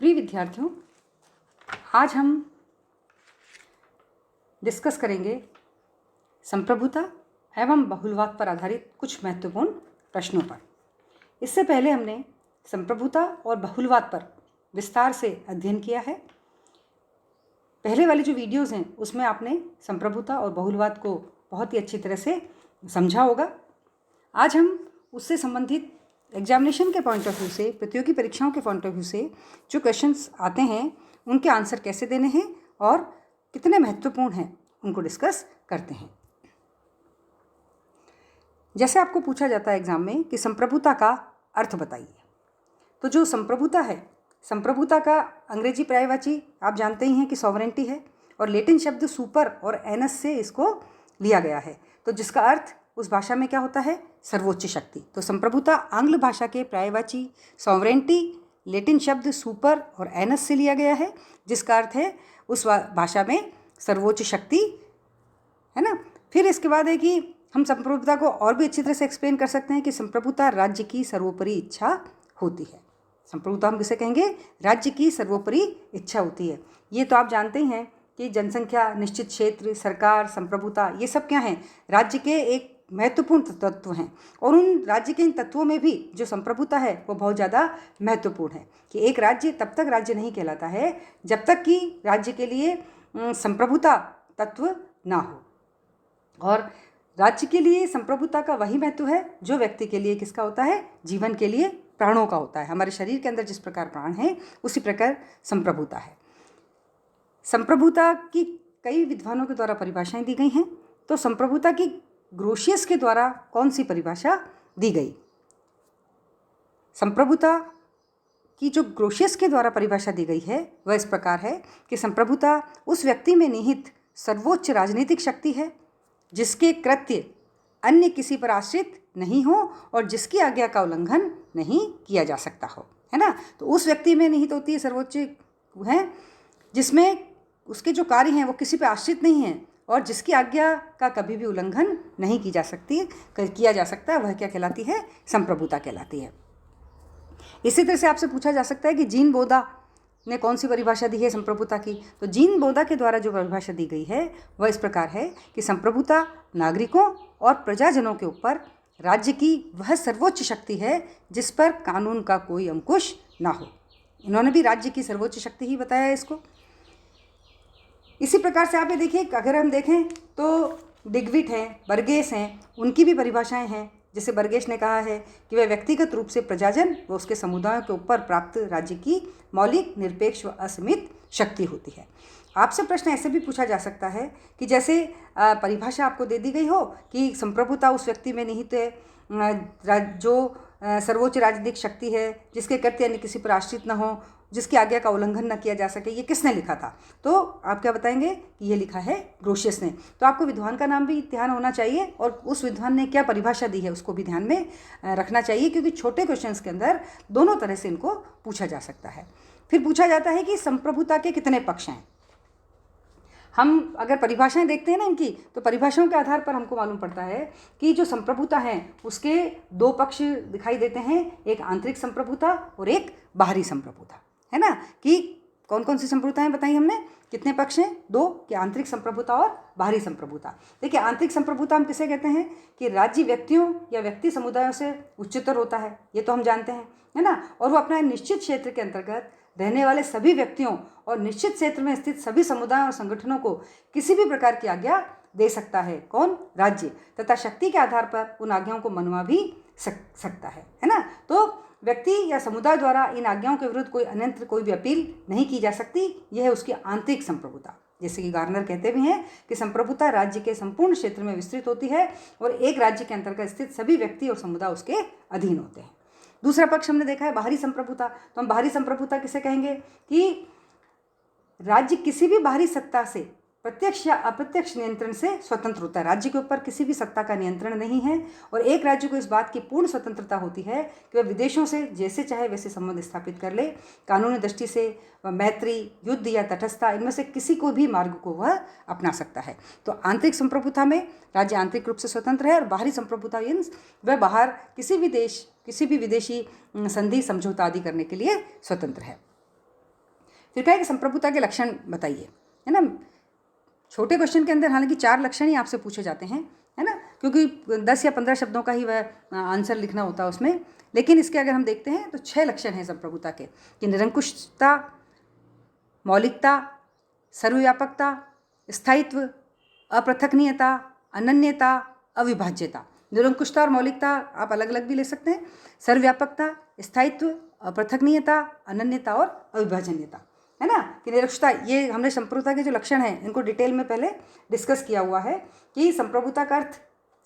प्रिय विद्यार्थियों, आज हम डिस्कस करेंगे संप्रभुता एवं बहुलवाद पर आधारित कुछ महत्वपूर्ण प्रश्नों पर। इससे पहले हमने संप्रभुता और बहुलवाद पर विस्तार से अध्ययन किया है। पहले वाली जो वीडियोज़ हैं उसमें आपने संप्रभुता और बहुलवाद को बहुत ही अच्छी तरह से समझा होगा। आज हम उससे संबंधित एग्जामिनेशन के पॉइंट ऑफ व्यू से, प्रतियोगी परीक्षाओं के पॉइंट ऑफ व्यू से जो क्वेश्चंस आते हैं उनके आंसर कैसे देने हैं और कितने महत्वपूर्ण हैं उनको डिस्कस करते हैं। जैसे आपको पूछा जाता है एग्जाम में कि संप्रभुता का अर्थ बताइए, तो जो संप्रभुता है, संप्रभुता का अंग्रेजी पर्यायवाची आप जानते ही हैं कि सॉवरेंटी है और लैटिन शब्द सुपर और एनस से इसको लिया गया है, तो जिसका अर्थ उस भाषा में क्या होता है, सर्वोच्च शक्ति। तो संप्रभुता आंग्ल भाषा के पर्यायवाची सॉवरेंटी लैटिन शब्द सुपर और एनस से लिया गया है, जिसका अर्थ है उस भाषा में सर्वोच्च शक्ति, है ना। फिर इसके बाद है कि हम संप्रभुता को और भी अच्छी तरह से एक्सप्लेन कर सकते हैं कि संप्रभुता राज्य की सर्वोपरि इच्छा होती है। संप्रभुता हम किसे कहेंगे, राज्य की सर्वोपरि इच्छा होती है। ये तो आप जानते ही हैं कि जनसंख्या, निश्चित क्षेत्र, सरकार, संप्रभुता, ये सब क्या हैं, राज्य के एक महत्वपूर्ण तत्व हैं। और उन राज्य के इन तत्वों में भी जो संप्रभुता है वो बहुत ज़्यादा महत्वपूर्ण है कि एक राज्य तब तक राज्य नहीं कहलाता है जब तक कि राज्य के लिए संप्रभुता तत्व ना हो। और राज्य के लिए संप्रभुता का वही महत्व है जो व्यक्ति के लिए किसका होता है, जीवन के लिए प्राणों का होता है। हमारे शरीर के अंदर जिस प्रकार प्राण है उसी प्रकार संप्रभुता है। संप्रभुता की कई विद्वानों के द्वारा परिभाषाएं दी गई हैं। तो संप्रभुता की ग्रोशियस के द्वारा कौन सी परिभाषा दी गई? संप्रभुता की जो ग्रोशियस के द्वारा परिभाषा दी गई है वह इस प्रकार है कि संप्रभुता उस व्यक्ति में निहित सर्वोच्च राजनीतिक शक्ति है जिसके कृत्य अन्य किसी पर आश्रित नहीं हो और जिसकी आज्ञा का उल्लंघन नहीं किया जा सकता हो, है ना। तो उस व्यक्ति में निहित होती है सर्वोच्च है जिसमें उसके जो कार्य हैं वो किसी पर आश्रित नहीं हैं और जिसकी आज्ञा का कभी भी उल्लंघन नहीं किया जा सकता है, वह क्या कहलाती है, संप्रभुता कहलाती है। इसी तरह से आपसे पूछा जा सकता है कि जीन बोधा ने कौन सी परिभाषा दी है संप्रभुता की। तो जीन बोधा के द्वारा जो परिभाषा दी गई है वह इस प्रकार है कि संप्रभुता नागरिकों और प्रजाजनों के ऊपर राज्य की वह सर्वोच्च शक्ति है जिस पर कानून का कोई अंकुश ना हो। इन्होंने भी राज्य की सर्वोच्च शक्ति ही बताया है इसको। इसी प्रकार से आप ये देखिए, अगर हम देखें तो डिगविट हैं, बर्गेस हैं, उनकी भी परिभाषाएं हैं। जैसे बर्गेस ने कहा है कि वह व्यक्तिगत रूप से प्रजाजन व उसके समुदायों के ऊपर प्राप्त राज्य की मौलिक, निरपेक्ष व असीमित शक्ति होती है। आपसे प्रश्न ऐसे भी पूछा जा सकता है कि जैसे परिभाषा आपको दे दी गई हो कि संप्रभुता उस व्यक्ति में निहित जो सर्वोच्च राजनीतिक शक्ति है जिसके कृत्य अन्य किसी पर आश्रित न हो, जिसकी आज्ञा का उल्लंघन न किया जा सके, ये किसने लिखा था? तो आप क्या बताएंगे कि ये लिखा है ग्रोशियस ने। तो आपको विद्वान का नाम भी ध्यान होना चाहिए और उस विद्वान ने क्या परिभाषा दी है उसको भी ध्यान में रखना चाहिए, क्योंकि छोटे क्वेश्चंस के अंदर दोनों तरह से इनको पूछा जा सकता है। फिर पूछा जाता है कि संप्रभुता के कितने पक्ष हैं। हम अगर परिभाषाएं देखते हैं ना इनकी, तो परिभाषाओं के आधार पर हमको मालूम पड़ता है कि जो संप्रभुता है उसके दो पक्ष दिखाई देते हैं, एक आंतरिक संप्रभुता और एक बाहरी संप्रभुता, है ना। कि कौन कौन सी संप्रभुताएं बताई हमने, कितने पक्ष हैं, दो, कि आंतरिक संप्रभुता और बाहरी संप्रभुता। देखिए, आंतरिक संप्रभुता हम किसे कहते हैं कि राज्य व्यक्तियों या व्यक्ति समुदायों से उच्चतर होता है, ये तो हम जानते हैं, है ना। और वो अपना निश्चित क्षेत्र के अंतर्गत रहने वाले सभी व्यक्तियों और निश्चित क्षेत्र में स्थित सभी समुदायों और संगठनों को किसी भी प्रकार की आज्ञा दे सकता है, कौन, राज्य, तथा शक्ति के आधार पर उन आज्ञाओं को मनवा भी सकता है ना। तो व्यक्ति या समुदाय द्वारा इन आज्ञाओं के विरुद्ध कोई अन्यत्र कोई भी अपील नहीं की जा सकती, यह है उसकी आंतरिक संप्रभुता। जैसे कि गार्नर कहते भी हैं कि संप्रभुता राज्य के संपूर्ण क्षेत्र में विस्तृत होती है और एक राज्य के अंतर्गत स्थित सभी व्यक्ति और समुदाय उसके अधीन होते हैं। दूसरा पक्ष हमने देखा है बाहरी संप्रभुता। तो हम बाहरी संप्रभुता किसे कहेंगे कि राज्य किसी भी बाहरी सत्ता से प्रत्यक्ष या अप्रत्यक्ष नियंत्रण से स्वतंत्र होता है। राज्य के ऊपर किसी भी सत्ता का नियंत्रण नहीं है और एक राज्य को इस बात की पूर्ण स्वतंत्रता होती है कि वह विदेशों से जैसे चाहे वैसे संबंध स्थापित कर ले। कानूनी दृष्टि से वह मैत्री, युद्ध या तटस्थता, इनमें से किसी को भी मार्ग को वह अपना सकता है। तो आंतरिक संप्रभुता में राज्य आंतरिक रूप से स्वतंत्र है और बाहरी संप्रभुता मीन्स वह बाहर किसी भी विदेशी संधि, समझौता आदि करने के लिए स्वतंत्र है। फिर कहा है कि संप्रभुता के लक्षण बताइए, है ना। छोटे क्वेश्चन के अंदर हालांकि 4 लक्षण ही आपसे पूछे जाते हैं, है ना, क्योंकि 10 या 15 शब्दों का ही वह आंसर लिखना होता है उसमें। लेकिन इसके अगर हम देखते हैं तो 6 लक्षण हैं संप्रभुता के, कि निरंकुशता, मौलिकता, सर्वव्यापकता, स्थायित्व, अपृथकनीयता, अनन्यता, अविभाज्यता। निरंकुशता और मौलिकता आप अलग अलग भी ले सकते हैं, सर्वव्यापकता, स्थायित्व, अपृथकनीयता, अनन्यता और अविभाजनीयता, है ना। कि निरंकुशता, ये हमने संप्रभुता के जो लक्षण हैं इनको डिटेल में पहले डिस्कस किया हुआ है कि संप्रभुता का अर्थ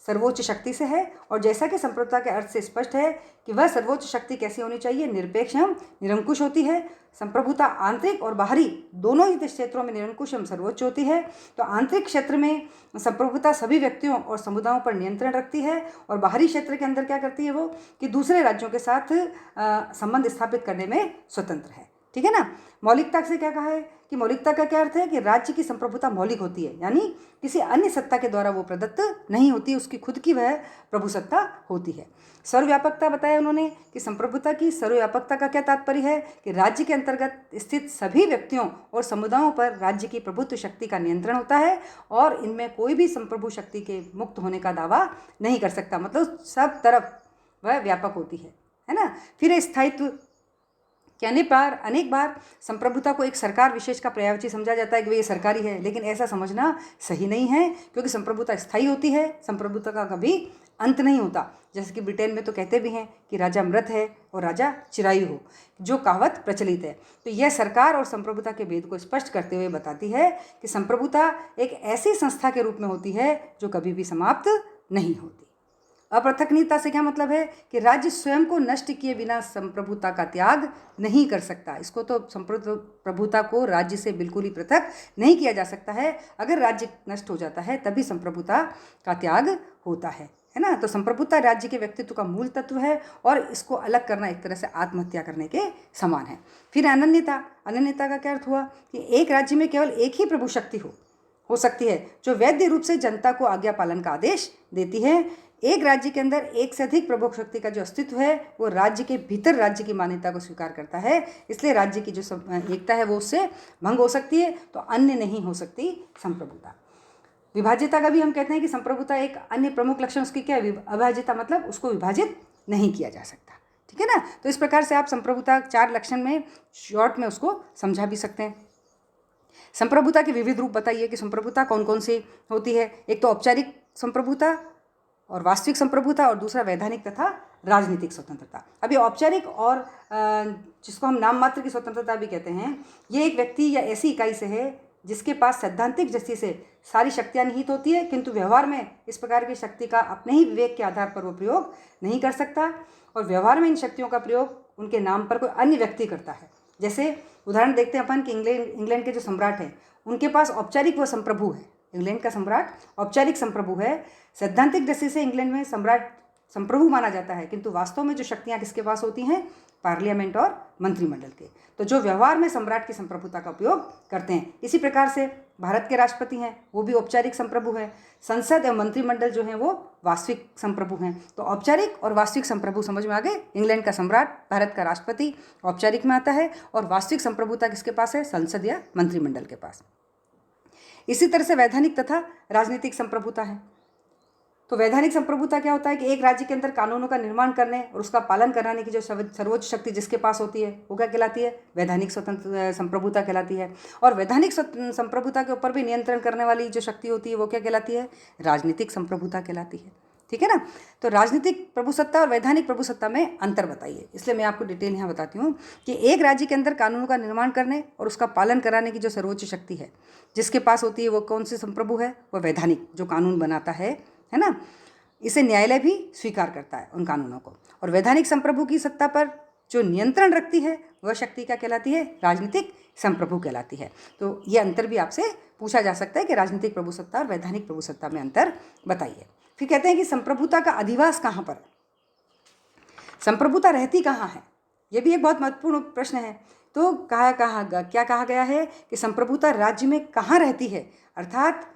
सर्वोच्च शक्ति से है, और जैसा कि संप्रभुता के अर्थ से स्पष्ट है कि वह सर्वोच्च शक्ति कैसी होनी चाहिए, निरपेक्ष एवं निरंकुश होती है। संप्रभुता आंतरिक और बाहरी दोनों ही क्षेत्रों में निरंकुश एवं सर्वोच्च होती है। तो आंतरिक क्षेत्र में संप्रभुता सभी व्यक्तियों और समुदायों पर नियंत्रण रखती है, और बाहरी क्षेत्र के अंदर क्या करती है वो, कि दूसरे राज्यों के साथ संबंध स्थापित करने में स्वतंत्र है, ठीक है ना। मौलिकता से क्या कहा है कि मौलिकता का क्या अर्थ है कि राज्य की संप्रभुता मौलिक होती है, यानी किसी अन्य सत्ता के द्वारा वो प्रदत्त नहीं होती, उसकी खुद की वह प्रभु सत्ता होती है। सर्वव्यापकता बताया उन्होंने कि संप्रभुता की सर्वव्यापकता का क्या तात्पर्य है कि राज्य के अंतर्गत स्थित सभी व्यक्तियों और समुदायों पर राज्य की प्रभुत्व शक्ति का नियंत्रण होता है, और इनमें कोई भी संप्रभु शक्ति के मुक्त होने का दावा नहीं कर सकता, मतलब सब तरफ वह व्यापक होती है ना। फिर स्थायित्व, कहने पर अनेक बार संप्रभुता को एक सरकार विशेष का पर्यायवाची समझा जाता है कि ये सरकारी है, लेकिन ऐसा समझना सही नहीं है, क्योंकि संप्रभुता स्थायी होती है, संप्रभुता का कभी अंत नहीं होता। जैसे कि ब्रिटेन में तो कहते भी हैं कि राजा मृत है और राजा चिरायु हो, जो कहावत प्रचलित है। तो यह सरकार और संप्रभुता के भेद को स्पष्ट करते हुए बताती है कि संप्रभुता एक ऐसी संस्था के रूप में होती है जो कभी भी समाप्त नहीं होती। अपृथकनीयता से क्या मतलब है कि राज्य स्वयं को नष्ट किए बिना संप्रभुता का त्याग नहीं कर सकता। इसको तो संप्रभुता को राज्य से बिल्कुल ही पृथक नहीं किया जा सकता है। अगर राज्य नष्ट हो जाता है तभी संप्रभुता का त्याग होता है ना। तो संप्रभुता राज्य के व्यक्तित्व का मूल तत्व है, और इसको अलग करना एक तरह से आत्महत्या करने के समान है। फिर अनन्यता, अनन्यता का क्या अर्थ हुआ कि एक राज्य में केवल एक ही प्रभु शक्ति हो सकती है जो वैध रूप से जनता को आज्ञा पालन का आदेश देती है। एक राज्य के अंदर एक से अधिक प्रभु शक्ति का जो अस्तित्व है वो राज्य के भीतर राज्य की मान्यता को स्वीकार करता है, इसलिए राज्य की जो एकता है वो उससे भंग हो सकती है, तो अन्य नहीं हो सकती संप्रभुता। विभाज्यता का भी हम कहते हैं कि संप्रभुता एक अन्य प्रमुख लक्षण उसकी क्या है, अविभाज्यता, मतलब उसको विभाजित नहीं किया जा सकता, ठीक है ना। तो इस प्रकार से आप संप्रभुता 4 लक्षण में शॉर्ट में उसको समझा भी सकते हैं। संप्रभुता के विविध रूप बताइए कि संप्रभुता कौन कौन सी होती है। एक तो औपचारिक संप्रभुता और वास्तविक संप्रभुता, और दूसरा वैधानिक तथा राजनीतिक स्वतंत्रता। अभी औपचारिक और जिसको हम नाम मात्र की स्वतंत्रता भी कहते हैं, ये एक व्यक्ति या ऐसी इकाई से है जिसके पास सैद्धांतिक दृष्टि से सारी शक्तियाँ निहित होती है, किंतु व्यवहार में इस प्रकार की शक्ति का अपने ही विवेक के आधार पर वो प्रयोग नहीं कर सकता, और व्यवहार में इन शक्तियों का प्रयोग उनके नाम पर कोई अन्य व्यक्ति करता है। जैसे उदाहरण देखते हैं अपन कि इंग्लैंड के जो सम्राट हैं उनके पास औपचारिक व संप्रभु है। इंग्लैंड का सम्राट औपचारिक संप्रभु है। सैद्धांतिक दृष्टि से इंग्लैंड में सम्राट संप्रभु माना जाता है, किंतु वास्तव में जो शक्तियाँ किसके पास होती हैं, पार्लियामेंट और मंत्रिमंडल के, तो जो व्यवहार में सम्राट की संप्रभुता का उपयोग करते हैं। इसी प्रकार से भारत के राष्ट्रपति हैं वो भी औपचारिक संप्रभु है। संसद एवं मंत्रिमंडल जो हैं वो वास्तविक संप्रभु हैं। तो औपचारिक और वास्तविक संप्रभु समझ में आ गए। इंग्लैंड का सम्राट, भारत का राष्ट्रपति औपचारिक में आता है, और वास्तविक संप्रभुता किसके पास है, संसद या मंत्रिमंडल के पास। इसी तरह से वैधानिक तथा राजनीतिक संप्रभुता है। तो वैधानिक संप्रभुता क्या होता है कि एक राज्य के अंदर कानूनों का निर्माण करने और उसका पालन कराने की जो सर्वोच्च शक्ति जिसके पास होती है वो क्या कहलाती है, वैधानिक स्वतंत्र संप्रभुता कहलाती है। और वैधानिक संप्रभुता के ऊपर भी नियंत्रण करने वाली जो शक्ति होती है वो क्या कहलाती है, राजनीतिक संप्रभुता कहलाती है, ठीक है ना। तो राजनीतिक प्रभुसत्ता और वैधानिक प्रभुसत्ता में अंतर बताइए, इसलिए मैं आपको डिटेल यहाँ बताती हूँ कि एक राज्य के अंदर कानूनों का निर्माण करने और उसका पालन कराने की जो सर्वोच्च शक्ति है जिसके पास होती है वो कौन सी संप्रभु है, वो वैधानिक, जो कानून बनाता है ना। इसे न्यायालय भी स्वीकार करता है उन कानूनों को। और वैधानिक संप्रभु की सत्ता पर जो नियंत्रण रखती है वह शक्ति क्या कहलाती है, राजनीतिक संप्रभु कहलाती है। तो ये अंतर भी आपसे पूछा जा सकता है कि राजनीतिक प्रभुसत्ता और वैधानिक प्रभुसत्ता में अंतर बताइए। फिर कहते हैं कि संप्रभुता का अधिवास कहाँ पर, संप्रभुता रहती कहाँ है, ये भी एक बहुत महत्वपूर्ण प्रश्न है। तो क्या कहा गया है कि संप्रभुता राज्य में कहाँ रहती है, अर्थात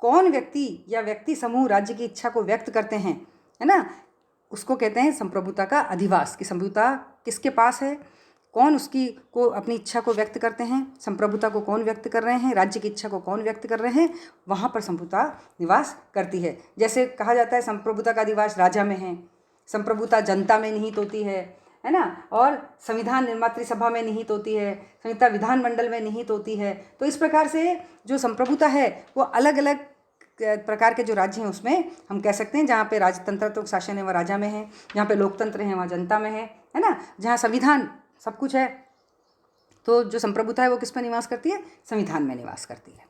कौन व्यक्ति या व्यक्ति समूह राज्य की इच्छा को व्यक्त करते हैं, है ना, उसको कहते हैं संप्रभुता का अधिवास। कि संप्रभुता किसके पास है, कौन उसकी को अपनी इच्छा को व्यक्त करते हैं, संप्रभुता को कौन व्यक्त कर रहे हैं, राज्य की इच्छा को कौन व्यक्त कर रहे हैं, वहाँ पर संप्रभुता निवास करती है। जैसे कहा जाता है संप्रभुता का निवास राजा में है, संप्रभुता जनता में निहित होती है ना, और संविधान निर्मात्री सभा में निहित होती है, संहिता विधानमंडल में निहित होती है। तो इस प्रकार से जो संप्रभुता है वो अलग अलग प्रकार के जो राज्य हैं उसमें हम कह सकते हैं, जहाँ पे राजतंत्र तो शासन है वह राजा में है, जहाँ पे लोकतंत्र है वहाँ जनता में है ना, जहाँ संविधान सब कुछ है, तो जो संप्रभुता है वो किस पर निवास करती है, संविधान में निवास करती है।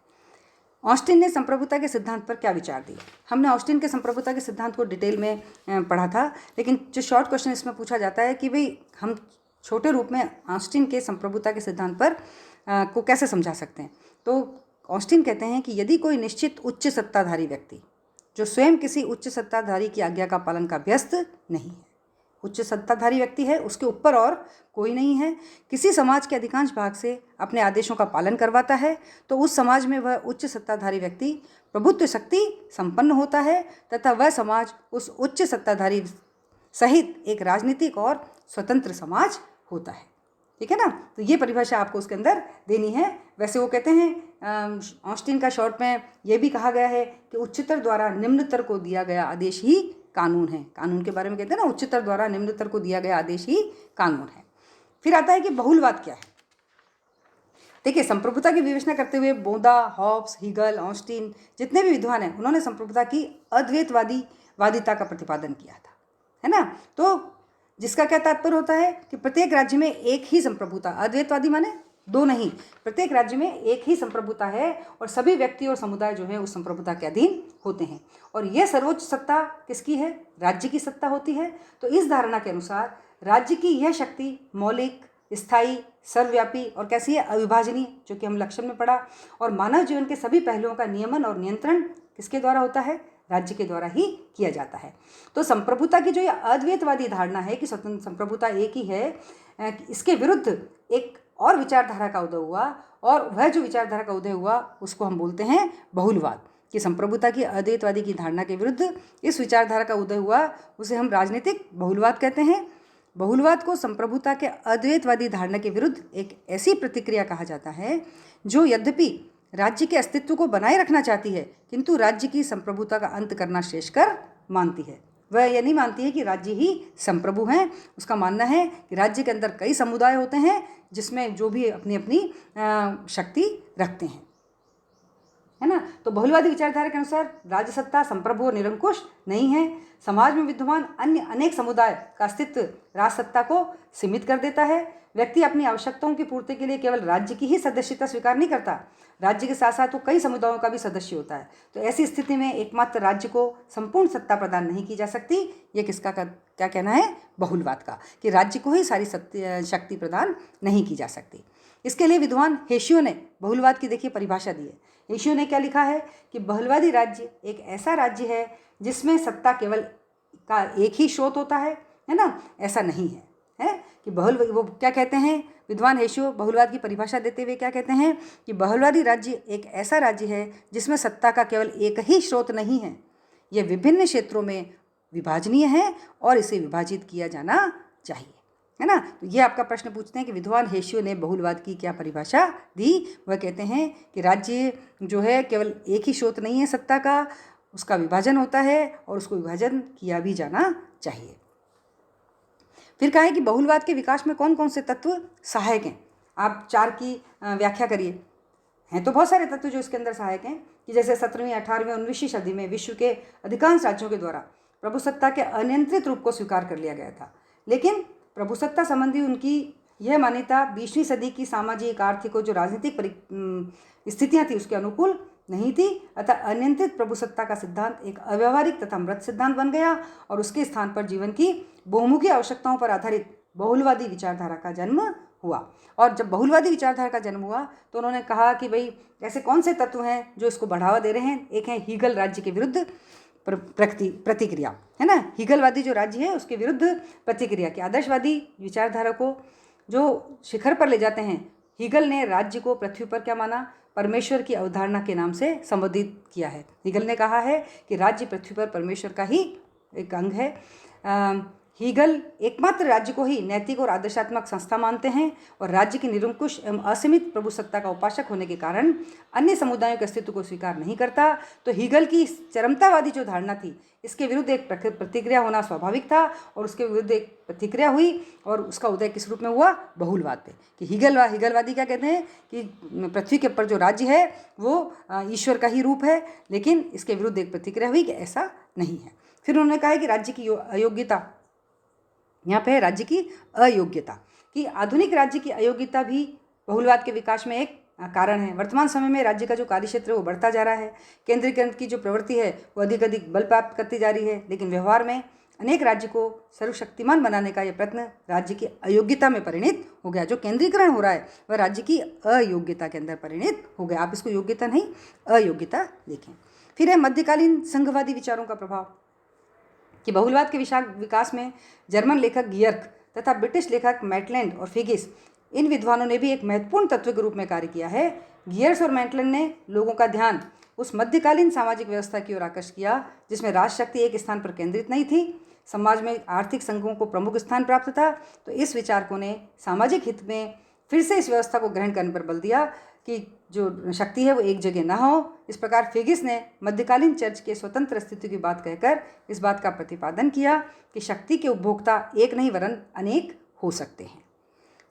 ऑस्टिन ने संप्रभुता के सिद्धांत पर क्या विचार दिए? हमने ऑस्टिन के संप्रभुता के सिद्धांत को डिटेल में पढ़ा था, लेकिन जो शॉर्ट क्वेश्चन इसमें पूछा जाता है कि भाई हम छोटे रूप में ऑस्टिन के संप्रभुता के सिद्धांत पर को कैसे समझा सकते हैं। तो ऑस्टिन कहते हैं कि यदि कोई निश्चित उच्च सत्ताधारी व्यक्ति जो स्वयं किसी उच्च सत्ताधारी की आज्ञा का पालन का व्यस्त नहीं है, उच्च सत्ताधारी व्यक्ति है, उसके ऊपर और कोई नहीं है, किसी समाज के अधिकांश भाग से अपने आदेशों का पालन करवाता है, तो उस समाज में वह उच्च सत्ताधारी व्यक्ति प्रभुत्व शक्ति संपन्न होता है तथा वह समाज उस उच्च सत्ताधारी सहित एक राजनीतिक और स्वतंत्र समाज होता है। ठीक है ना, तो ये परिभाषा आपको उसके अंदर देनी है। वैसे वो कहते हैं ऑस्टिन का शॉर्ट में ये भी कहा गया है कि उच्चतर द्वारा निम्नतर को दिया गया आदेश ही कानून है। कानून के बारे में कहते हैं ना, उच्चतर द्वारा निम्नतर को दिया गया आदेश ही कानून है। फिर आता है कि बहुलवाद क्या है। देखिए, संप्रभुता की विवेचना करते हुए बोदा, हॉब्स, हीगल, ऑस्टिन जितने भी विद्वान हैं उन्होंने संप्रभुता की अद्वैतवादिता का प्रतिपादन किया था, है ना। तो जिसका क्या तात्पर्य होता है कि प्रत्येक राज्य में एक ही संप्रभुता, अद्वैतवादी माने दो नहीं, प्रत्येक राज्य में एक ही संप्रभुता है और सभी व्यक्ति और समुदाय जो है उस संप्रभुता के अधीन होते हैं और यह सर्वोच्च सत्ता किसकी है, राज्य की सत्ता होती है। तो इस धारणा के अनुसार राज्य की यह शक्ति मौलिक, स्थायी, सर्वव्यापी और कैसी है, अविभाजनीय, जो कि हम लक्षण में पढ़ा, और मानव जीवन के सभी पहलुओं का नियमन और नियंत्रण किसके द्वारा होता है, राज्य के द्वारा ही किया जाता है। तो संप्रभुता की जो ये अद्वैतवादी धारणा है कि स्वतंत्र संप्रभुता एक ही है, इसके विरुद्ध एक और विचारधारा का उदय हुआ और वह जो विचारधारा का उदय हुआ उसको हम बोलते हैं बहुलवाद। कि संप्रभुता की अद्वैतवादी की धारणा के विरुद्ध इस विचारधारा का उदय हुआ उसे हम राजनीतिक बहुलवाद कहते हैं। बहुलवाद को संप्रभुता के अद्वैतवादी धारणा के विरुद्ध एक ऐसी प्रतिक्रिया कहा जाता है जो यद्यपि राज्य के अस्तित्व को बनाए रखना चाहती है किंतु राज्य की संप्रभुता का अंत करना शेषकर मानती है। वह यह नहीं मानती है कि राज्य ही संप्रभु हैं। उसका मानना है कि राज्य के अंदर कई समुदाय होते हैं जिसमें जो भी अपनी अपनी शक्ति रखते हैं, है ना। तो बहुलवादी विचारधारा के अनुसार राज्य सत्ता संप्रभु और निरंकुश नहीं है। समाज में विद्यमान अन्य अनेक समुदाय का अस्तित्व राज सत्ता को सीमित कर देता है। व्यक्ति अपनी आवश्यकताओं की पूर्ति के लिए केवल राज्य की ही सदस्यता स्वीकार नहीं करता, राज्य के साथ साथ वो कई समुदायों का भी सदस्य होता है। तो ऐसी स्थिति में एकमात्र राज्य को संपूर्ण सत्ता प्रदान नहीं की जा सकती। ये किसका क्या कहना है, बहुलवाद का, कि राज्य को ही सारी शक्ति प्रदान नहीं की जा सकती। इसके लिए विद्वान हेशियो ने बहुलवाद की देखिए परिभाषा दी है। हेशियो ने क्या लिखा है कि बहुलवादी राज्य एक ऐसा राज्य है जिसमें सत्ता केवल का एक ही स्रोत होता है ना। ऐसा नहीं है कि वो क्या कहते हैं विद्वान हेशियो बहुलवाद की परिभाषा देते हुए क्या कहते हैं कि बहुलवादी राज्य एक ऐसा राज्य है जिसमें सत्ता का केवल एक ही स्रोत नहीं है, यह विभिन्न क्षेत्रों में विभाजनीय है और इसे विभाजित किया जाना चाहिए, है ना। तो ये आपका प्रश्न पूछते हैं कि विद्वान हेशियो ने बहुलवाद की क्या परिभाषा दी। वह कहते हैं कि राज्य जो है केवल एक ही स्रोत नहीं है सत्ता का, उसका विभाजन होता है और उसको विभाजन किया भी जाना चाहिए। फिर कहा है कि बहुलवाद के विकास में कौन कौन से तत्व सहायक हैं। आप 4 की व्याख्या करिए। हैं तो बहुत सारे तत्व जो इसके अंदर सहायक हैं कि जैसे 17वीं, 18वीं, 19वीं सदी में विश्व के अधिकांश राज्यों के द्वारा प्रभुसत्ता के अनियंत्रित रूप को स्वीकार कर लिया गया था, लेकिन प्रभुसत्ता संबंधी उनकी यह मान्यता 20वीं सदी की सामाजिक, आर्थिक और जो राजनीतिक स्थितियाँ थी उसके अनुकूल नहीं थी। अतः अनियंत्रित प्रभुसत्ता का सिद्धांत एक अव्यावहारिक तथा मृत सिद्धांत बन गया और उसके स्थान पर जीवन की बहुमुखी आवश्यकताओं पर आधारित बहुलवादी विचारधारा का जन्म हुआ। और जब बहुलवादी विचारधारा का जन्म हुआ तो उन्होंने कहा कि भाई ऐसे कौन से तत्व हैं जो इसको बढ़ावा दे रहे हैं। एक है हीगल राज्य के विरुद्ध प्रतिक्रिया, है ना। हीगलवादी जो राज्य है उसके विरुद्ध प्रतिक्रिया की आदर्शवादी विचारधारा को जो शिखर पर ले जाते हैं। हीगल ने राज्य को पृथ्वी पर क्या माना, परमेश्वर की अवधारणा के नाम से संबोधित किया है। हीगल ने कहा है कि राज्य पृथ्वी पर परमेश्वर का ही एक अंग है। हीगल एकमात्र राज्य को ही नैतिक और आदर्शात्मक संस्था मानते हैं और राज्य की निरंकुश एवं असीमित प्रभुसत्ता का उपासक होने के कारण अन्य समुदायों के अस्तित्व को स्वीकार नहीं करता। तो हीगल की चरमतावादी जो धारणा थी, इसके विरुद्ध एक प्रतिक्रिया होना स्वाभाविक था और उसके विरुद्ध एक प्रतिक्रिया हुई और उसका उदय किस रूप में हुआ? बहुलवाद पे। कि हीगलवादी क्या कहते हैं कि पृथ्वी के ऊपर जो राज्य है वो ईश्वर का ही रूप है, लेकिन इसके विरुद्ध एक प्रतिक्रिया हुई कि ऐसा नहीं है। फिर उन्होंने कहा है कि राज्य की अयोग्यता, यहाँ पे है राज्य की अयोग्यता, कि आधुनिक राज्य की अयोग्यता भी बहुलवाद के विकास में एक कारण है। वर्तमान समय में राज्य का जो कार्यक्षेत्र है वो बढ़ता जा रहा है, केंद्रीकरण की जो प्रवृत्ति है वो अधिक अधिक बल प्राप्त करती जा रही है, लेकिन व्यवहार में अनेक राज्य को सर्वशक्तिमान बनाने का यह प्रयत्न राज्य की अयोग्यता में परिणित हो गया। जो केंद्रीकरण हो रहा है वह राज्य की अयोग्यता के अंदर परिणित हो गया। आप इसको योग्यता नहीं अयोग्यता देखें। फिर है मध्यकालीन संघवादी विचारों का प्रभाव, कि बहुलवाद के विकास में जर्मन लेखक गियर्क तथा ब्रिटिश लेखक मैटलैंड और फिगिस, इन विद्वानों ने भी एक महत्वपूर्ण तत्व के रूप में कार्य किया है। गियर्स और मैटलैंड ने लोगों का ध्यान उस मध्यकालीन सामाजिक व्यवस्था की ओर आकर्षित किया जिसमें राजशक्ति एक स्थान पर केंद्रित नहीं थी, समाज में आर्थिक संघों को प्रमुख स्थान प्राप्त था। तो इस विचारकों ने सामाजिक हित में फिर से इस व्यवस्था को ग्रहण करने पर बल दिया कि जो शक्ति है वो एक जगह ना हो। इस प्रकार फिगिस ने मध्यकालीन चर्च के स्वतंत्र अस्तित्व की बात कहकर इस बात का प्रतिपादन किया कि शक्ति के उपभोक्ता एक नहीं वरन अनेक हो सकते हैं।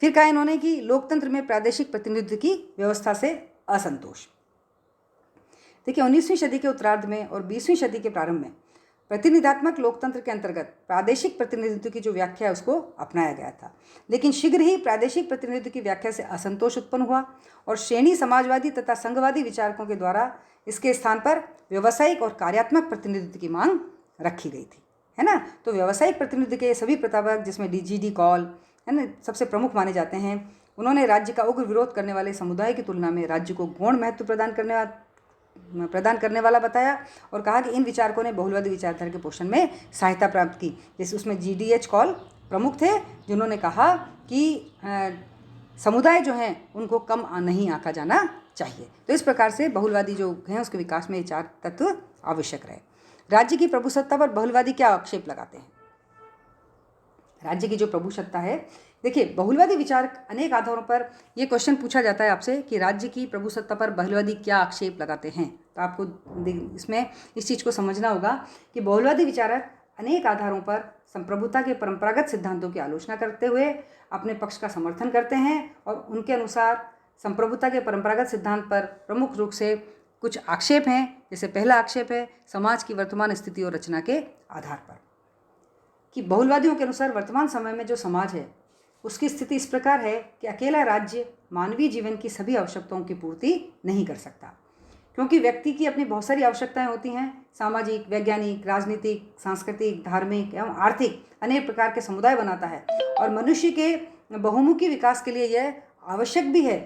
फिर कहा इन्होंने कि लोकतंत्र में प्रादेशिक प्रतिनिधित्व की व्यवस्था से असंतोष। देखिए 19वीं सदी के उत्तरार्ध में और 20वीं सदी के प्रारंभ में प्रतिनिधात्मक लोकतंत्र के अंतर्गत प्रादेशिक प्रतिनिधित्व की जो व्याख्या है उसको अपनाया गया था, लेकिन शीघ्र ही प्रादेशिक प्रतिनिधित्व की व्याख्या से असंतोष उत्पन्न हुआ और श्रेणी समाजवादी तथा संघवादी विचारकों के द्वारा इसके स्थान पर व्यावसायिक और कार्यात्मक प्रतिनिधित्व की मांग रखी गई थी, है ना। तो व्यावसायिक प्रतिनिधित्व के सभी प्रतिपादक, जिसमें जी.डी. कॉल है ना सबसे प्रमुख माने जाते हैं, उन्होंने राज्य का उग्र विरोध करने वाले समुदाय की तुलना में राज्य को गौण महत्व प्रदान करने वाला बताया और कहा कि इन विचारकों ने बहुलवादी विचारधारा के पोषण में सहायता प्राप्त की। जैसे उसमें जी.डी.एच. कॉल प्रमुख थे, जिन्होंने कहा कि समुदाय जो हैं उनको कम नहीं आंका जाना चाहिए। तो इस प्रकार से बहुलवादी जो हैं उसके विकास में ये चार तत्व आवश्यक रहे। राज्य की प्रभुसत्ता पर बहुलवादी क्या आक्षेप लगाते हैं? राज्य की जो प्रभुसत्ता है, देखिए बहुलवादी विचार अनेक आधारों पर यह क्वेश्चन पूछा जाता है आपसे कि राज्य की प्रभुसत्ता पर बहुलवादी क्या आक्षेप लगाते हैं। तो आपको इसमें इस चीज़ को समझना होगा कि बहुलवादी विचारक अनेक आधारों पर संप्रभुता के परंपरागत सिद्धांतों की आलोचना करते हुए अपने पक्ष का समर्थन करते हैं और उनके अनुसार संप्रभुता के परंपरागत सिद्धांत पर प्रमुख रूप से कुछ आक्षेप हैं। जैसे पहला आक्षेप है समाज की वर्तमान स्थिति और रचना के आधार पर, कि बहुलवादियों के अनुसार वर्तमान समय में जो समाज है उसकी स्थिति इस प्रकार है कि अकेला राज्य मानवीय जीवन की सभी आवश्यकताओं की पूर्ति नहीं कर सकता, क्योंकि व्यक्ति की अपनी बहुत सारी आवश्यकताएं होती हैं। सामाजिक, वैज्ञानिक, राजनीतिक, सांस्कृतिक, धार्मिक एवं आर्थिक अनेक प्रकार के समुदाय बनाता है और मनुष्य के बहुमुखी विकास के लिए यह आवश्यक भी है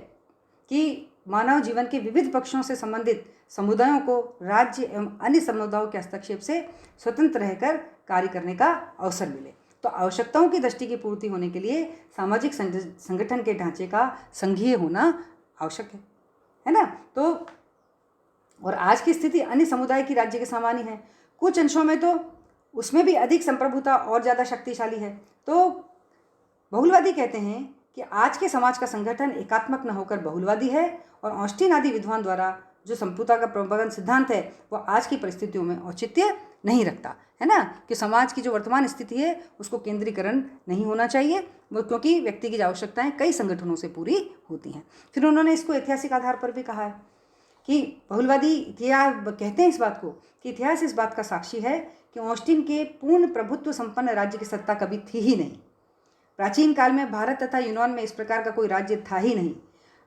कि मानव जीवन के विविध पक्षों से संबंधित समुदायों को राज्य एवं अन्य समुदायों के हस्तक्षेप से स्वतंत्र रहकर कार्य करने का अवसर मिले। तो आवश्यकताओं की दृष्टि की पूर्ति होने के लिए सामाजिक संगठन के ढांचे का संघीय होना आवश्यक है ना। तो और आज की स्थिति अन्य समुदाय की राज्य के समान ही है, कुछ अंशों में तो उसमें भी अधिक संप्रभुता और ज़्यादा शक्तिशाली है। तो बहुलवादी कहते हैं कि आज के समाज का संगठन एकात्मक न होकर बहुलवादी है और ऑस्टिन आदि विद्वान द्वारा जो संप्रभुता का प्रबंधन सिद्धांत है वो आज की परिस्थितियों में औचित्य नहीं रखता, है ना। कि समाज की जो वर्तमान स्थिति है उसको केंद्रीकरण नहीं होना चाहिए, वो क्योंकि व्यक्ति की आवश्यकताएं कई संगठनों से पूरी होती हैं। फिर उन्होंने इसको ऐतिहासिक आधार पर भी कहा है कि बहुलवादी इतिहास कहते हैं इस बात को कि इतिहास इस बात का साक्षी है कि ऑस्टिन के पूर्ण प्रभुत्व संपन्न राज्य की सत्ता कभी थी ही नहीं। प्राचीन काल में भारत तथा यूनान में इस प्रकार का कोई राज्य था ही नहीं।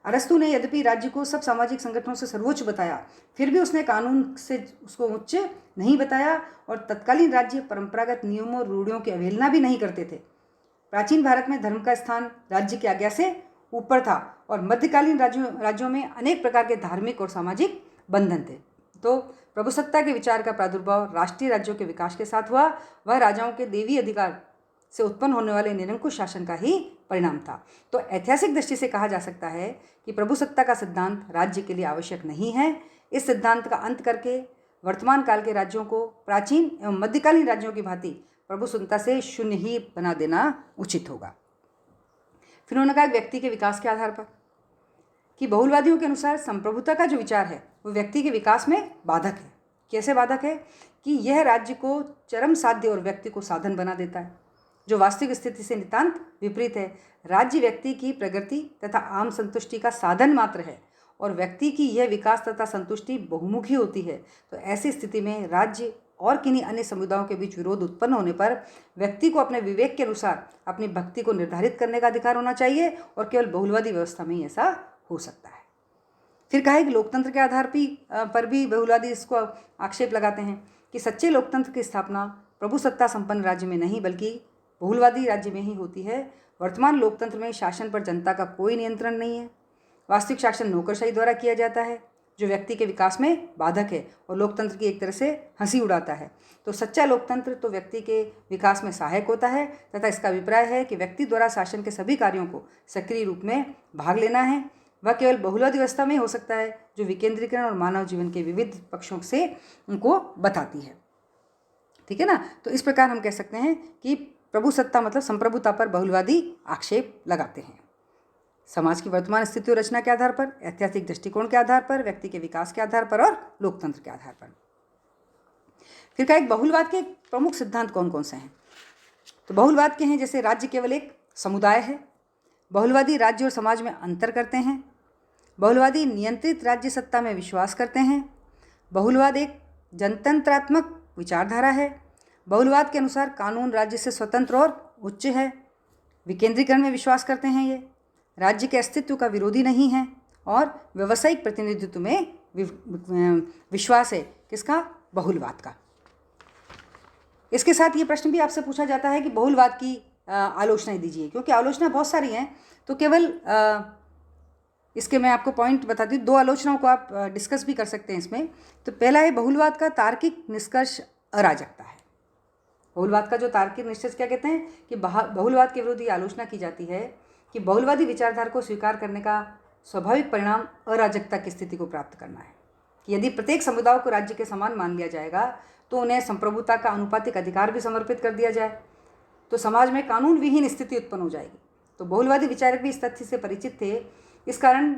अरस्तु ने यद्यपि राज्य को सब सामाजिक संगठनों से सर्वोच्च बताया, फिर भी उसने कानून से उसको उच्च नहीं बताया और तत्कालीन राज्य परंपरागत नियमों और रूढ़ियों की अवहेलना भी नहीं करते थे। प्राचीन भारत में धर्म का स्थान राज्य की आज्ञा से ऊपर था और मध्यकालीन राज्यों में अनेक प्रकार के धार्मिक और सामाजिक बंधन थे। तो प्रभुसत्ता के विचार का प्रादुर्भाव राष्ट्रीय राज्यों के विकास के साथ हुआ, वह राजाओं के देवी अधिकार से उत्पन्न होने वाले निरंकुश शासन का ही परिणाम था। तो ऐतिहासिक दृष्टि से कहा जा सकता है कि प्रभुसत्ता का सिद्धांत राज्य के लिए आवश्यक नहीं है। इस सिद्धांत का अंत करके वर्तमान काल के राज्यों को प्राचीन एवं मध्यकालीन राज्यों की भांति प्रभुसत्ता से शून्य ही बना देना उचित होगा। फिर उन्होंने कहा व्यक्ति के विकास के आधार पर कि बहुलवादियों के अनुसार संप्रभुता का जो विचार है वो व्यक्ति के विकास में बाधक है। कैसे बाधक है कि यह राज्य को चरम साध्य और व्यक्ति को साधन बना देता है, जो वास्तविक स्थिति से नितांत विपरीत है। राज्य व्यक्ति की प्रगति तथा आम संतुष्टि का साधन मात्र है और व्यक्ति की यह विकास तथा संतुष्टि बहुमुखी होती है। तो ऐसी स्थिति में राज्य और किन्हीं अन्य समुदायों के बीच विरोध उत्पन्न होने पर व्यक्ति को अपने विवेक के अनुसार अपनी भक्ति को निर्धारित करने का अधिकार होना चाहिए और केवल बहुलवादी व्यवस्था में ही ऐसा हो सकता है। फिर कहा है कि लोकतंत्र के आधार पर भी बहुलवादी इसको आक्षेप लगाते हैं कि सच्चे लोकतंत्र की स्थापना प्रभुसत्ता संपन्न राज्य में नहीं बल्कि बहुलवादी राज्य में ही होती है। वर्तमान लोकतंत्र में शासन पर जनता का कोई नियंत्रण नहीं है। वास्तविक शासन नौकरशाही द्वारा किया जाता है, जो व्यक्ति के विकास में बाधक है और लोकतंत्र की एक तरह से हंसी उड़ाता है। तो सच्चा लोकतंत्र तो व्यक्ति के विकास में सहायक होता है तथा इसका अभिप्राय है कि व्यक्ति द्वारा शासन के सभी कार्यों को सक्रिय रूप में भाग लेना है। वह केवल बहुलवादी व्यवस्था में हो सकता है, जो विकेंद्रीकरण और मानव जीवन के विविध पक्षों से उनको बताती है। ठीक है ना। तो इस प्रकार हम कह सकते हैं कि प्रभुसत्ता मतलब संप्रभुता पर बहुलवादी आक्षेप लगाते हैं। समाज की वर्तमान स्थिति और रचना के आधार पर, ऐतिहासिक दृष्टिकोण के आधार पर, व्यक्ति के विकास के आधार पर और लोकतंत्र के आधार पर। फिर का एक बहुलवाद के प्रमुख सिद्धांत कौन कौन से हैं? तो बहुलवाद के हैं जैसे राज्य केवल एक समुदाय है, बहुलवादी राज्य और समाज में अंतर करते हैं, बहुलवादी नियंत्रित राज्य सत्ता में विश्वास करते हैं, बहुलवाद एक जनतंत्रात्मक विचारधारा है, बहुलवाद के अनुसार कानून राज्य से स्वतंत्र और उच्च है, विकेंद्रीकरण में विश्वास करते हैं, ये राज्य के अस्तित्व का विरोधी नहीं है और व्यावसायिक प्रतिनिधित्व में विश्वास है। किसका? बहुलवाद का। इसके साथ ये प्रश्न भी आपसे पूछा जाता है कि बहुलवाद की आलोचना दीजिए, क्योंकि आलोचना बहुत सारी हैं, तो केवल इसके मैं आपको पॉइंट बताती हूँ। 2 आलोचनाओं को आप डिस्कस भी कर सकते हैं इसमें। तो पहला है बहुलवाद का तार्किक निष्कर्ष अराजकता है। बहुलवाद का जो तार्किक निष्कर्ष क्या कहते हैं कि बहुलवाद के विरुद्ध ये आलोचना की जाती है कि बहुलवादी विचारधारा को स्वीकार करने का स्वाभाविक परिणाम अराजकता की स्थिति को प्राप्त करना है, कि यदि प्रत्येक समुदाय को राज्य के समान मान लिया जाएगा तो उन्हें संप्रभुता का अनुपातिक अधिकार भी समर्पित कर दिया जाए तो समाज में कानून विहीन स्थिति उत्पन्न हो जाएगी। तो बहुलवादी विचारक भी इस तथ्य से परिचित थे। इस कारण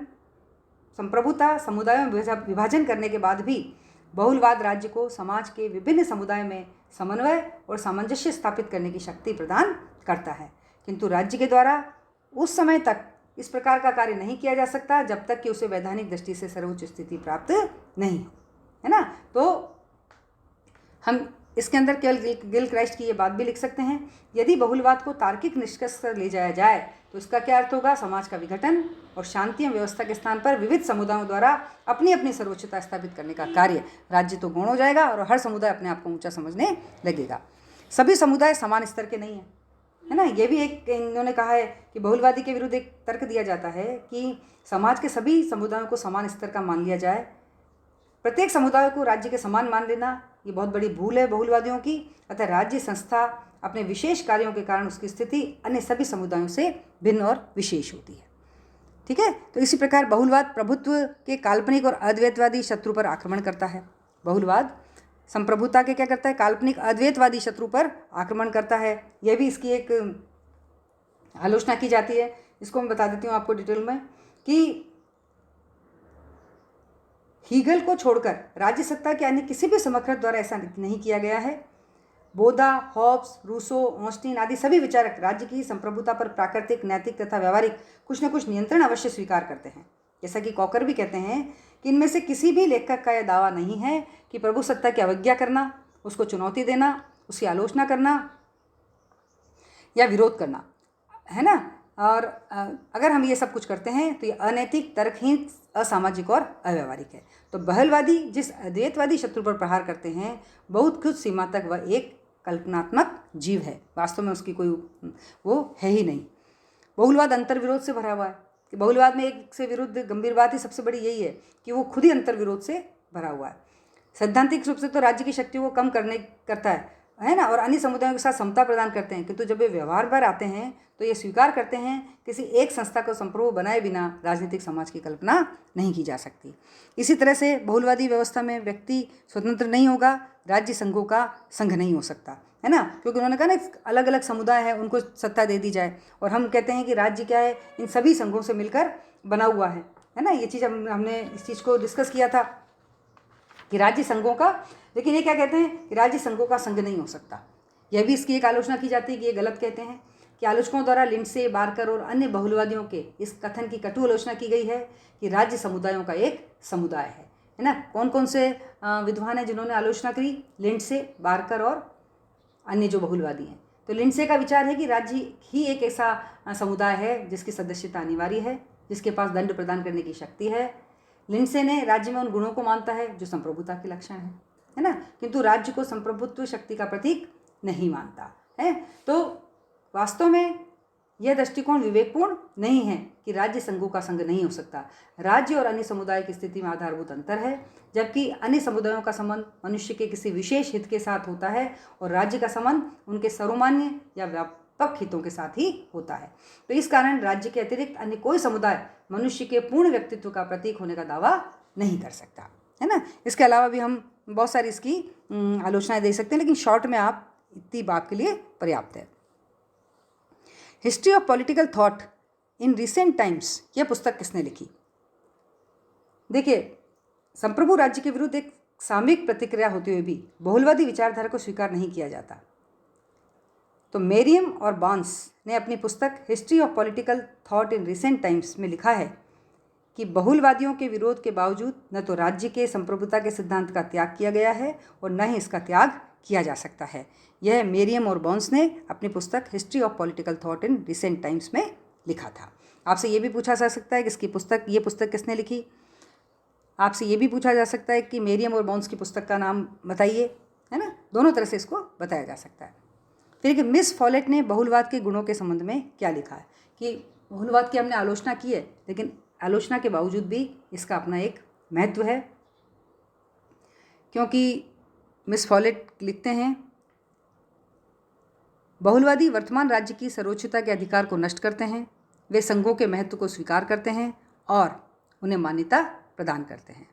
संप्रभुता समुदायों में विभाजन करने के बाद भी बहुलवाद राज्य को समाज के विभिन्न समुदायों में समन्वय और सामंजस्य स्थापित करने की शक्ति प्रदान करता है, किंतु राज्य के द्वारा उस समय तक इस प्रकार का कार्य नहीं किया जा सकता जब तक कि उसे वैधानिक दृष्टि से सर्वोच्च स्थिति प्राप्त नहीं हो, है ना। तो हम इसके अंदर केवल गिल क्राइस्ट की ये बात भी लिख सकते हैं, यदि बहुलवाद को तार्किक निष्कर्ष पर ले जाया जाए तो इसका क्या अर्थ होगा? समाज का विघटन और शांति एवं व्यवस्था के स्थान पर विविध समुदायों द्वारा अपनी अपनी सर्वोच्चता स्थापित करने का कार्य, राज्य तो गौण हो जाएगा और हर समुदाय अपने आप को ऊंचा समझने लगेगा। सभी समुदाय समान स्तर के नहीं हैं, है ना। ये भी एक इन्होंने कहा है कि बहुलवादी के विरुद्ध एक तर्क दिया जाता है कि समाज के सभी समुदायों को समान स्तर का मान लिया जाए। प्रत्येक समुदाय को राज्य के समान मान लेना ये बहुत बड़ी भूल है बहुलवादियों की। अतः राज्य संस्था अपने विशेष कार्यों के कारण उसकी स्थिति अन्य सभी समुदायों से भिन्न और विशेष होती है। ठीक है। तो इसी प्रकार बहुलवाद प्रभुत्व के काल्पनिक और अद्वैतवादी शत्रु पर आक्रमण करता है। बहुलवाद संप्रभुता के क्या करता है? काल्पनिक अद्वैतवादी शत्रु पर आक्रमण करता है। यह भी इसकी एक आलोचना की जाती है। इसको मैं बता देती हूँ आपको डिटेल में कि हीगल को छोड़कर राज्य सत्ता के अन्य किसी भी समर्थक द्वारा ऐसा नहीं किया गया है। बोधा, हॉब्स, रूसो, ऑस्टिन आदि सभी विचारक राज्य की संप्रभुता पर प्राकृतिक, नैतिक तथा व्यावहारिक कुछ न कुछ नियंत्रण अवश्य स्वीकार करते हैं। जैसा कि कॉकर भी कहते हैं कि इनमें से किसी भी लेखक का यह दावा नहीं है कि प्रभुसत्ता की अवज्ञा करना, उसको चुनौती देना, उसकी आलोचना करना या विरोध करना, है ना। और अगर हम ये सब कुछ करते हैं तो ये अनैतिक, तर्कहीन, असामाजिक और अव्यवहारिक है। तो बहुलवादी जिस अद्वैतवादी शत्रु पर प्रहार करते हैं बहुत कुछ सीमा तक वह एक कल्पनात्मक जीव है, वास्तव में उसकी कोई वो है ही नहीं। बहुलवाद अंतर्विरोध से भरा हुआ है कि बहुलवाद में एक से विरुद्ध गंभीर बात ही सबसे बड़ी यही है कि वो खुद ही अंतर्विरोध से भरा हुआ है। सैद्धांतिक रूप से तो राज्य की शक्तियों को कम करता है, है ना, और अन्य समुदायों के साथ समता प्रदान करते हैं, किंतु जब वे व्यवहार पर आते हैं तो ये स्वीकार करते हैं किसी एक संस्था को संप्रभु बनाए बिना राजनीतिक समाज की कल्पना नहीं की जा सकती। इसी तरह से बहुलवादी व्यवस्था में व्यक्ति स्वतंत्र नहीं होगा, राज्य संघों का संघ नहीं हो सकता, है ना, क्योंकि उन्होंने कहा ना अलग अलग समुदाय है उनको सत्ता दे दी जाए, और हम कहते हैं कि राज्य क्या है, इन सभी संघों से मिलकर बना हुआ है ना। ये चीज़ हमने इस चीज़ को डिस्कस किया था कि राज्य संघों का, लेकिन ये क्या कहते हैं कि राज्य संघों का संघ नहीं हो सकता। यह भी इसकी एक आलोचना की जाती है कि ये गलत कहते हैं, कि आलोचकों द्वारा लिंडसे, बारकर और अन्य बहुलवादियों के इस कथन की कटु आलोचना की गई है कि राज्य समुदायों का एक समुदाय है ना। कौन कौन से विद्वान हैं जिन्होंने आलोचना करी? लिंडसे, बारकर और अन्य जो बहुलवादी हैं। तो लिंडसे का विचार है कि राज्य ही एक ऐसा समुदाय है जिसकी सदस्यता अनिवार्य है, जिसके पास दंड प्रदान करने की शक्ति है। लिंडसे ने राज्य में उन गुणों को मानता है जो संप्रभुता के लक्षण है ना, किंतु राज्य को संप्रभुत्व शक्ति का प्रतीक नहीं मानता है। तो वास्तव में यह दृष्टिकोण विवेकपूर्ण नहीं है कि राज्य संघों का संघ नहीं हो सकता। राज्य और अन्य समुदाय की स्थिति में आधारभूत अंतर है, जबकि अन्य समुदायों का संबंध मनुष्य के किसी विशेष हित के साथ होता है और राज्य का संबंध उनके सर्वमान्य या व्यापक हितों के साथ ही होता है। तो इस कारण राज्य के अतिरिक्त अन्य कोई समुदाय मनुष्य के पूर्ण व्यक्तित्व का प्रतीक होने का दावा नहीं कर सकता, है ना। इसके अलावा भी हम बहुत सारी इसकी आलोचनाएं दे सकते हैं, लेकिन शॉर्ट में आप इतनी बात के लिए पर्याप्त है। History of political thought in recent times, यह पुस्तक किसने लिखी? देखिए, संप्रभु राज्य के विरुद्ध एक सामूहिक प्रतिक्रिया होते हुए भी बहुलवादी विचारधारा को स्वीकार नहीं किया जाता। तो मेरियम और बॉन्स ने अपनी पुस्तक history of political thought in recent times में लिखा है कि बहुलवादियों के विरोध के बावजूद न तो राज्य के संप्रभुता के सिद्धांत का त्याग किया गया है और न ही इसका त्याग किया जा सकता है। यह मेरियम और बॉन्स ने अपनी पुस्तक history of political thought in recent times में लिखा था। आपसे ये भी पूछा जा सकता है कि ये पुस्तक किसने लिखी? आपसे ये भी पूछा जा सकता है कि मेरियम और बॉन्स की पुस्तक का नाम बताइए, है ना। दोनों तरह से इसको बताया जा सकता है। फिर कि मिस फॉलेट ने बहुलवाद के गुणों के संबंध में क्या लिखा है, कि बहुलवाद की हमने आलोचना की है, लेकिन आलोचना के बावजूद भी इसका अपना एक महत्व है, क्योंकि मिस फॉलेट लिखते हैं, बहुलवादी वर्तमान राज्य की सर्वोच्चता के अधिकार को नष्ट करते हैं, वे संघों के महत्व को स्वीकार करते हैं और उन्हें मान्यता प्रदान करते हैं।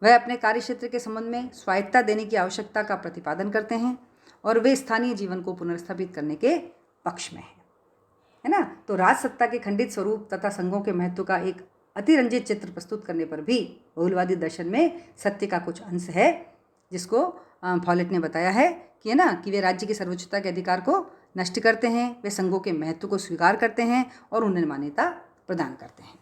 वह अपने कार्यक्षेत्र के संबंध में स्वायत्तता देने की आवश्यकता का प्रतिपादन करते हैं और वे स्थानीय जीवन को पुनर्स्थापित करने के पक्ष में है ना। तो राज सत्ता के खंडित स्वरूप तथा संघों के महत्व का एक अतिरंजित चित्र प्रस्तुत करने पर भी बहुलवादी दर्शन में सत्य का कुछ अंश है, जिसको फॉलेट ने बताया है कि है ना, कि वे राज्य की सर्वोच्चता के अधिकार को नष्ट करते हैं, वे संघों के महत्व को स्वीकार करते हैं और उन्हें मान्यता प्रदान करते हैं।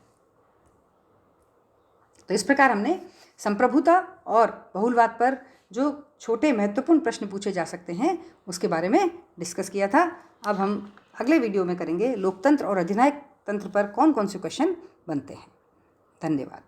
तो इस प्रकार हमने संप्रभुता और बहुलवाद पर जो छोटे महत्वपूर्ण प्रश्न पूछे जा सकते हैं उसके बारे में डिस्कस किया था। अब हम अगले वीडियो में करेंगे लोकतंत्र और अधिनायक तंत्र पर कौन कौन से क्वेश्चन बनते हैं। धन्यवाद।